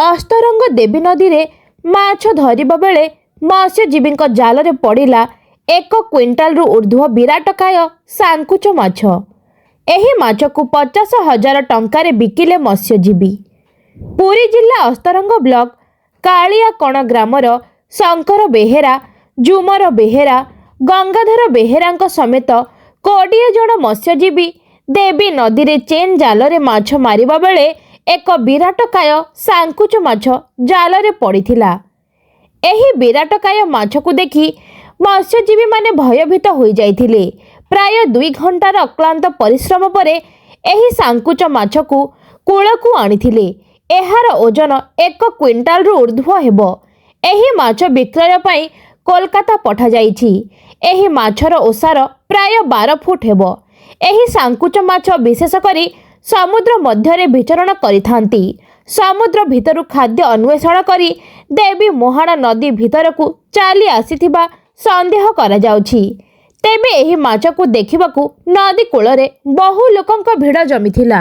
ଅସ୍ତରଙ୍ଗ ଦେବୀ ନଦୀରେ ମାଛ ଧରିବା ବେଳେ ମତ୍ସ୍ୟଜୀବୀଙ୍କ ଜାଲରେ ପଡ଼ିଲା 1 କ୍ୱିଣ୍ଟାଲରୁ ଉର୍ଦ୍ଧ୍ୱ ବିରାଟକାୟ ସାଙ୍କୁଚ ମାଛ। ଏହି ମାଛକୁ 50,000 ଟଙ୍କାରେ ବିକିଲେ ମତ୍ସ୍ୟଜୀବୀ। ପୁରୀ ଜିଲ୍ଲା ଅସ୍ତରଙ୍ଗ ବ୍ଲକ କାଳିଆକଣ ଗ୍ରାମର ଶଙ୍କର ବେହେରା, ଝୁମର ବେହେରା, ଗଙ୍ଗାଧର ବେହେରାଙ୍କ ସମେତ 20 ଜଣ ମତ୍ସ୍ୟଜୀବୀ ଦେବୀ ନଦୀରେ ଚେନ୍ ଜାଲରେ ମାଛ ମାରିବା ବେଳେ ଏକ ବିରାଟକାୟ ସାଙ୍କୁଚ ମାଛ ଜାଲରେ ପଡ଼ିଥିଲା। ଏହି ବିରାଟକାୟ ମାଛକୁ ଦେଖି ମତ୍ସ୍ୟଜୀବୀମାନେ ଭୟଭୀତ ହୋଇଯାଇଥିଲେ। ପ୍ରାୟ 2 ଘଣ୍ଟାର ଅକ୍ଳାନ୍ତ ପରିଶ୍ରମ ପରେ ଏହି ସାଙ୍କୁଚ ମାଛକୁ କୂଳକୁ ଆଣିଥିଲେ। ଏହାର ଓଜନ 1 କ୍ୱିଣ୍ଟାଲରୁ ଉର୍ଦ୍ଧ୍ୱ ହେବ। ଏହି ମାଛ ବିକ୍ରୟ ପାଇଁ କୋଲକାତା ପଠାଯାଇଛି। ଏହି ମାଛର ଓସାର ପ୍ରାୟ 12 ଫୁଟ ହେବ। ଏହି ସାଙ୍କୁଚ ମାଛ ବିଶେଷ କରି ସମୁଦ୍ର ମଧ୍ୟରେ ବିଚରଣ କରିଥାନ୍ତି। ସମୁଦ୍ର ଭିତରୁ ଖାଦ୍ୟ ଅନ୍ୱେଷଣ କରି ଦେବୀ ମୁହାଣ ନଦୀ ଭିତରକୁ ଚାଲି ଆସିଥିବା ସନ୍ଦେହ କରାଯାଉଛି। ତେବେ ଏହି ମାଛକୁ ଦେଖିବାକୁ ନଦୀ କୂଳରେ ବହୁ ଲୋକଙ୍କ ଭିଡ଼ ଜମିଥିଲା।